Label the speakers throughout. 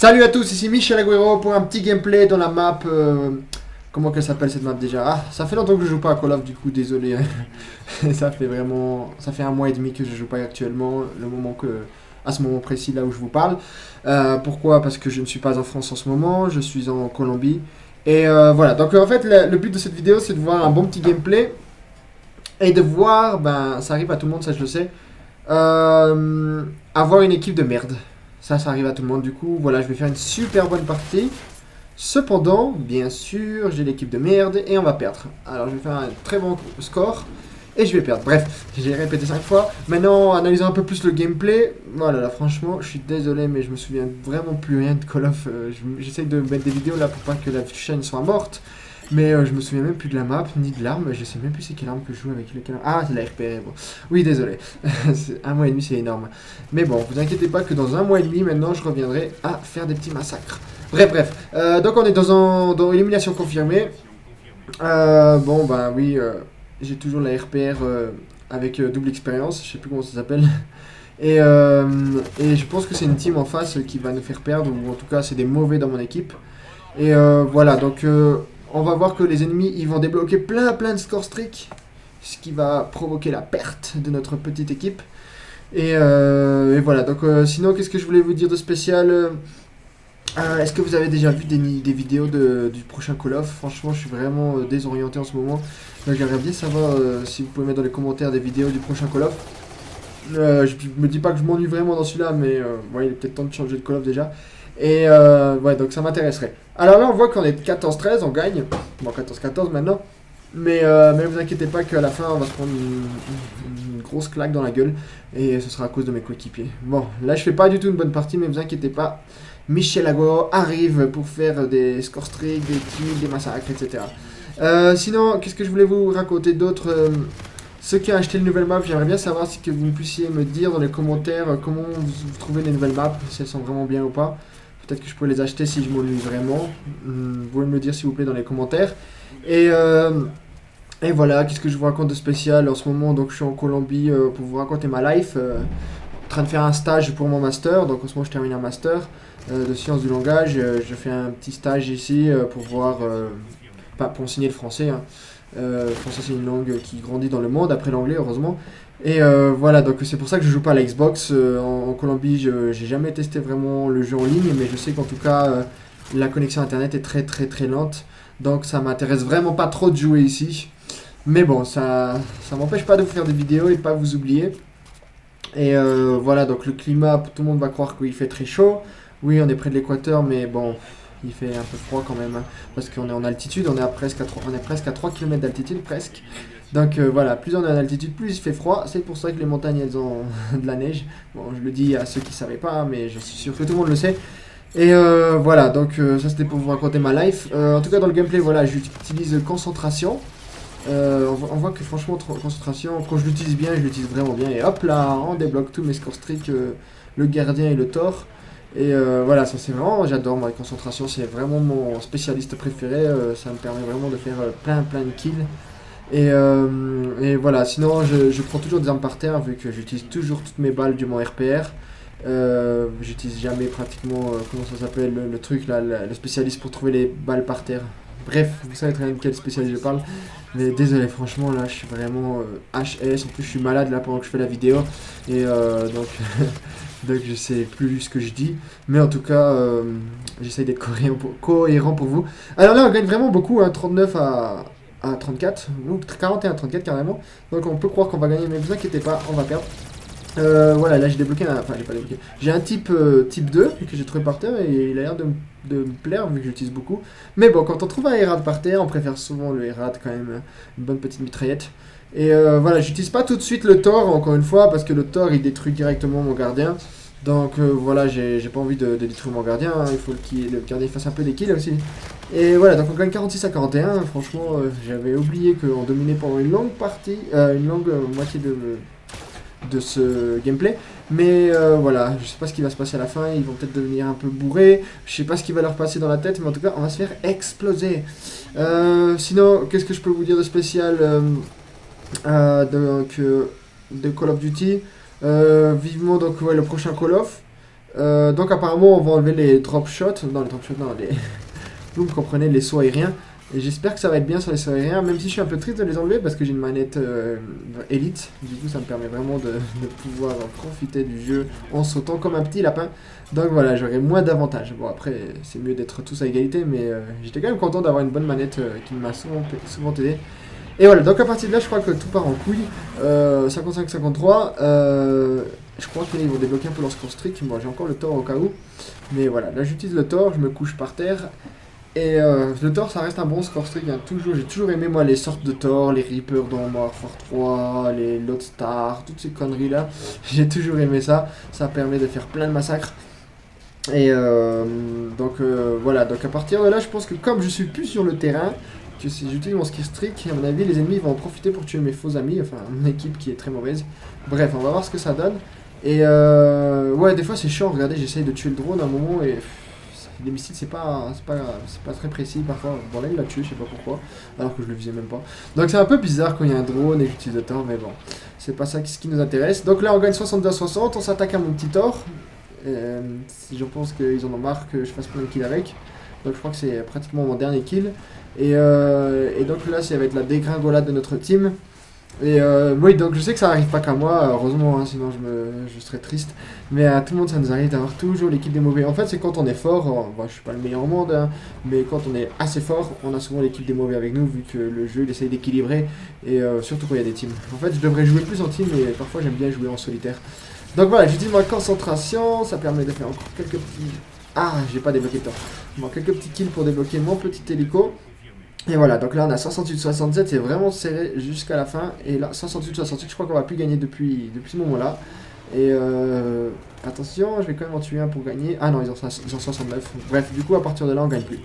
Speaker 1: Salut à tous, ici Michel Agüero pour un petit gameplay dans la map. Comment qu'elle s'appelle cette map déjà? Ah, ça fait longtemps que je joue pas à Call of, du coup, désolé. Ça fait un mois et demi que je joue pas actuellement, à ce moment précis là où je vous parle. Pourquoi? Parce que je ne suis pas en France en ce moment, je suis en Colombie. Et voilà, donc en fait, le but de cette vidéo, c'est de voir un bon petit gameplay et de voir, ben, ça arrive à tout le monde, ça je le sais, avoir une équipe de merde. Ça arrive à tout le monde. Du coup, voilà, je vais faire une super bonne partie. Cependant, bien sûr, j'ai l'équipe de merde et on va perdre. Alors, je vais faire un très bon score et je vais perdre. Bref, j'ai répété 5 fois. Maintenant, analysons un peu plus le gameplay. Voilà, là, franchement, je suis désolé, mais je me souviens vraiment plus rien de Call of. J'essaye de mettre des vidéos là pour pas que la chaîne soit morte. Mais je me souviens même plus de la map, ni de l'arme. Je sais même plus c'est quelle arme que je joue avec lequel. Ah, c'est la RPR. Bon. Oui, désolé. Un mois et demi, c'est énorme. Mais bon, vous inquiétez pas que dans un mois et demi, maintenant, je reviendrai à faire des petits massacres. Bref. Donc, on est dans élimination confirmée. Bon, bah oui, j'ai toujours la RPR avec double expérience. Je sais plus comment ça s'appelle. Et je pense que c'est une team en face qui va nous faire perdre. Ou en tout cas, c'est des mauvais dans mon équipe. Et voilà, donc on va voir que les ennemis ils vont débloquer plein de score streak, ce qui va provoquer la perte de notre petite équipe. Et voilà, donc sinon qu'est-ce que je voulais vous dire de spécial? Est-ce que vous avez déjà vu des vidéos du prochain Call of? Franchement, je suis vraiment désorienté en ce moment. Donc j'aimerais bien savoir si vous pouvez mettre dans les commentaires des vidéos du prochain Call of. Je me dis pas que je m'ennuie vraiment dans celui-là, mais ouais, il est peut-être temps de changer de Call of déjà. Et ouais, donc ça m'intéresserait. Alors là, on voit qu'on est 14-13, on gagne. Bon, 14-14 maintenant. Mais vous inquiétez pas qu'à la fin, on va se prendre une grosse claque dans la gueule. Et ce sera à cause de mes coéquipiers. Bon, là, je fais pas du tout une bonne partie, mais vous inquiétez pas. Michel Agüero arrive pour faire des score streaks, des kills, des massacres, etc. Sinon, qu'est-ce que je voulais vous raconter d'autre? Ceux qui ont acheté le nouvelle map, j'aimerais bien savoir si que vous puissiez me dire dans les commentaires comment vous trouvez les nouvelles maps, si elles sont vraiment bien ou pas. Peut-être que je pourrais les acheter si je m'ennuie vraiment. Vous pouvez me le dire s'il vous plaît dans les commentaires. Et voilà, qu'est-ce que je vous raconte de spécial en ce moment? Donc je suis en Colombie pour vous raconter ma life. En train de faire un stage pour mon master. Donc en ce moment je termine un master de sciences du langage. Je fais un petit stage ici pour voir, pas pour enseigner le français. Hein. Le français c'est une langue qui grandit dans le monde après l'anglais heureusement. Et voilà, donc c'est pour ça que je joue pas à la Xbox. En Colombie, j'ai jamais testé vraiment le jeu en ligne, mais je sais qu'en tout cas, la connexion internet est très lente. Donc ça m'intéresse vraiment pas trop de jouer ici. Mais bon, ça m'empêche pas de vous faire des vidéos et de pas vous oublier. Et voilà, donc le climat, tout le monde va croire qu'il fait très chaud. Oui, on est près de l'équateur, mais bon, il fait un peu froid quand même. Hein, parce qu'on est en altitude, on est presque à 3 km d'altitude, presque. Donc voilà, plus on est en altitude, plus il fait froid. C'est pour ça que les montagnes, elles ont de la neige. Bon, je le dis à ceux qui ne savaient pas, mais je suis sûr que tout le monde le sait. Et voilà, donc ça c'était pour vous raconter ma life. En tout cas, dans le gameplay, voilà, j'utilise concentration. On voit que franchement, concentration, quand je l'utilise bien, je l'utilise vraiment bien. Et hop là, on débloque tous mes score streaks, le gardien et le Thor. Et voilà, ça c'est vraiment, j'adore ma concentration, c'est vraiment mon spécialiste préféré. Ça me permet vraiment de faire plein de kills. Et voilà, sinon je prends toujours des armes par terre vu que j'utilise toujours toutes mes balles du mon RPR. J'utilise jamais pratiquement, comment ça s'appelle, le truc là, le spécialiste pour trouver les balles par terre. Bref, vous savez très bien de quel spécialiste je parle. Mais désolé, franchement là je suis vraiment HS. En plus je suis malade là pendant que je fais la vidéo. Et donc, donc je sais plus ce que je dis. Mais en tout cas, j'essaye d'être cohérent pour vous. Alors là on gagne vraiment beaucoup, hein, 39 à 34, ou 41 à 34 carrément. Donc on peut croire qu'on va gagner, mais vous inquiétez pas, on va perdre. Voilà, là j'ai débloqué enfin j'ai pas débloqué. J'ai un type 2 que j'ai trouvé par terre et il a l'air de me plaire vu que j'utilise beaucoup. Mais bon, quand on trouve un Herald par terre, on préfère souvent le Herald quand même, une bonne petite mitraillette. Et voilà, j'utilise pas tout de suite le Thor encore une fois parce que le Thor il détruit directement mon gardien. Donc voilà, j'ai pas envie de détruire mon gardien, hein. Il faut le gardien fasse un peu des kills aussi. Et voilà, donc on gagne 46 à 41. Franchement, j'avais oublié qu'on dominait pendant une longue partie, une longue moitié de ce gameplay. Mais voilà, je sais pas ce qui va se passer à la fin. Ils vont peut-être devenir un peu bourrés. Je sais pas ce qui va leur passer dans la tête, mais en tout cas, on va se faire exploser. Sinon, qu'est-ce que je peux vous dire de spécial de Call of Duty? Vivement donc ouais, le prochain Call of. Donc apparemment on va enlever les drop shots, non les drop shots, non les... vous me comprenez, les sauts aériens. Et j'espère que ça va être bien sur les sauts aériens, même si je suis un peu triste de les enlever parce que j'ai une manette Elite. Du coup ça me permet vraiment de pouvoir profiter du jeu en sautant comme un petit lapin. Donc voilà, j'aurai moins d'avantages. Bon après c'est mieux d'être tous à égalité, mais j'étais quand même content d'avoir une bonne manette qui m'a souvent aidé. Et voilà, donc à partir de là je crois que tout part en couille. 55-53, je crois qu'ils vont débloquer un peu leur score strict. Moi j'ai encore le Thor au cas où. Mais voilà, là j'utilise le Thor, je me couche par terre. Et le Thor ça reste un bon score streak, hein. J'ai toujours aimé moi les sortes de Thor, les Reapers dans Warfare 3, les Lodestar, toutes ces conneries là. J'ai toujours aimé ça, ça permet de faire plein de massacres. Et donc voilà, donc à partir de là je pense que comme je suis plus sur le terrain, que si j'utilise mon skill streak, à mon avis les ennemis vont en profiter pour tuer mes faux amis, enfin mon équipe qui est très mauvaise. Bref, on va voir ce que ça donne. Et ouais, des fois c'est chiant, regardez, j'essaye de tuer le drone à un moment et... les missiles c'est pas très précis parfois. Bon là il l'a tué, je sais pas pourquoi, alors que je le visais même pas. Donc c'est un peu bizarre quand il y a un drone et que j'utilise le Thor, mais bon, c'est pas ça ce qui nous intéresse. Donc là on gagne 62-60, on s'attaque à mon petit Thor. Je pense qu'ils en ont marre que je fasse plein de kills avec. Donc je crois que c'est pratiquement mon dernier kill. Et donc là ça va être la dégringolade de notre team. Et oui, donc je sais que ça arrive pas qu'à moi, heureusement, hein, sinon je serais triste. Mais à tout le monde, ça nous arrive d'avoir toujours l'équipe des mauvais. En fait, c'est quand on est fort, bon, je suis pas le meilleur au monde, hein, mais quand on est assez fort, on a souvent l'équipe des mauvais avec nous, vu que le jeu il essaye d'équilibrer, et surtout quand il y a des teams. En fait, je devrais jouer plus en team, mais parfois j'aime bien jouer en solitaire. Donc voilà, j'utilise ma concentration, ça permet de faire encore quelques petits... Ah, j'ai pas débloqué le temps. Bon, quelques petits kills pour débloquer mon petit hélico. Et voilà, donc là on a 68-67, c'est vraiment serré jusqu'à la fin. Et là, 68-68, je crois qu'on va plus gagner depuis ce moment-là. Et attention, je vais quand même en tuer un pour gagner. Ah non, ils ont 69. Bref, du coup, à partir de là, on gagne plus.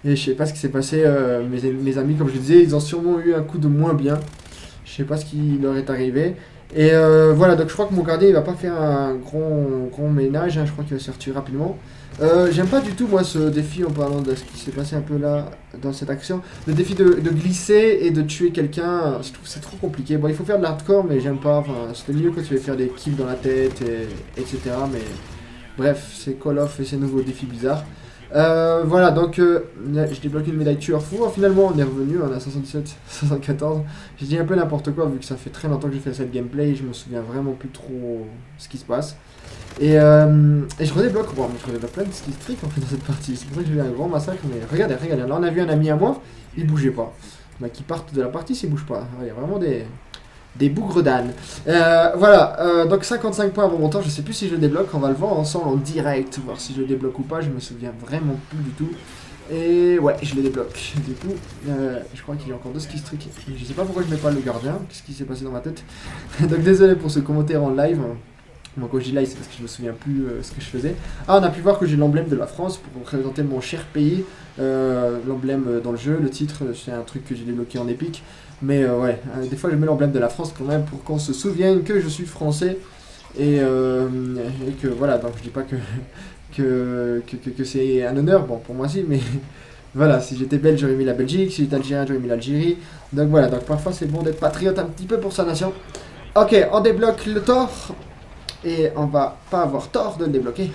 Speaker 1: Et je sais pas ce qui s'est passé. Mes amis, comme je disais, ils ont sûrement eu un coup de moins bien. Je sais pas ce qui leur est arrivé. Et voilà, donc je crois que mon gardien, il va pas faire un grand ménage. Hein, je crois qu'il va se faire tuer rapidement. J'aime pas du tout moi ce défi en parlant de ce qui s'est passé un peu là dans cette action. Le défi de glisser et de tuer quelqu'un, je trouve que c'est trop compliqué. Bon, il faut faire de l'hardcore, mais j'aime pas. Enfin, c'était mieux quand tu vas faire des kills dans la tête, etc. Mais bref, c'est Call of et ces nouveaux défis bizarres. Voilà, donc je débloque une médaille tueur fou. Finalement, on est revenu, on a 77, 74. J'ai dit un peu n'importe quoi vu que ça fait très longtemps que j'ai fait cette gameplay et je me souviens vraiment plus trop ce qui se passe. Et je redébloque, bon, je redébloque plein de skills tricks en fait dans cette partie. C'est pour ça que j'ai eu un grand massacre. Mais regardez, là on a vu un ami à moi, il bougeait pas. Bah, qui partent de la partie s'il bouge pas. Il y a vraiment des bougres d'âne. Voilà, donc 55 points avant mon temps, je sais plus si je le débloque, on va le voir ensemble en direct, voir si je le débloque ou pas, je me souviens vraiment plus du tout. Et ouais, je le débloque. Du coup, je crois qu'il y a encore deux skills tricks. Je sais pas pourquoi je mets pas le gardien, qu'est-ce qui s'est passé dans ma tête. Donc désolé pour ce commentaire en live. Bon, quand je dis live, c'est parce que je me souviens plus ce que je faisais. Ah, on a pu voir que j'ai l'emblème de la France pour représenter mon cher pays. L'emblème dans le jeu, le titre, c'est un truc que j'ai débloqué en épique. Mais ouais, des fois je mets l'emblème de la France quand même pour qu'on se souvienne que je suis français. Et que voilà, donc je dis pas que c'est un honneur, bon pour moi si, mais voilà, si j'étais belge j'aurais mis la Belgique, si j'étais algérien j'aurais mis l'Algérie. Donc voilà, donc parfois c'est bon d'être patriote un petit peu pour sa nation. Ok, on débloque le Thor. Et on va pas avoir tort de le débloquer.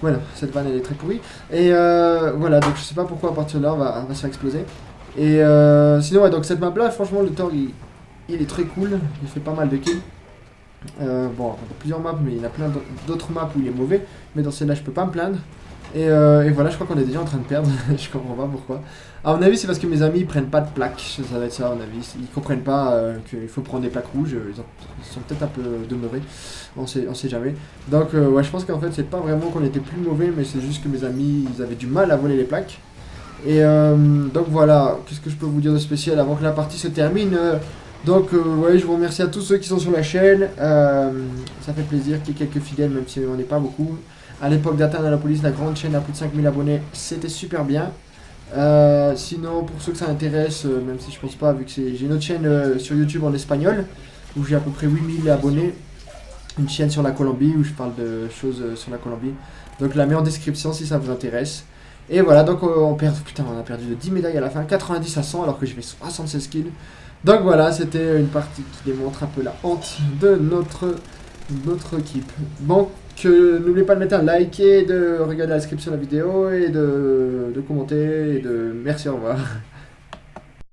Speaker 1: Voilà, cette vanne elle est très pourrie. Et voilà, donc je sais pas pourquoi à partir de là on va se faire exploser. Et sinon, ouais, donc cette map là, franchement, le Thor il est très cool. Il fait pas mal de kills. Bon, il y a plusieurs maps, mais il y en a plein d'autres maps où il est mauvais. Mais dans celle-là, je peux pas me plaindre. Et voilà, je crois qu'on est déjà en train de perdre. Je comprends pas pourquoi. À mon avis, c'est parce que mes amis ils prennent pas de plaques. Ça va être ça, à mon avis. Ils comprennent pas qu'il faut prendre des plaques rouges. Ils sont peut-être un peu demeurés. On sait jamais. Donc, ouais, je pense qu'en fait, c'est pas vraiment qu'on était plus mauvais, mais c'est juste que mes amis ils avaient du mal à voler les plaques. Et donc voilà, qu'est-ce que je peux vous dire de spécial avant que la partie se termine. Donc ouais, je vous remercie à tous ceux qui sont sur la chaîne. Ça fait plaisir qu'il y ait quelques fidèles, même si on n'est pas beaucoup. À l'époque d'Atteindre la police, la grande chaîne à plus de 5000 abonnés, c'était super bien. Sinon, pour ceux que ça intéresse, même si je pense pas, vu que j'ai une autre chaîne sur YouTube en espagnol, où j'ai à peu près 8000 abonnés. Une chaîne sur la Colombie, où je parle de choses sur la Colombie. Donc je la mets en description si ça vous intéresse. Et voilà, donc on a perdu de 10 médailles à la fin, 90 à 100 alors que j'ai fait 76 kills. Donc voilà, c'était une partie qui démontre un peu la honte de notre équipe. Bon, que n'oubliez pas de mettre un like et de regarder la description de la vidéo et de commenter et de... Merci, au revoir.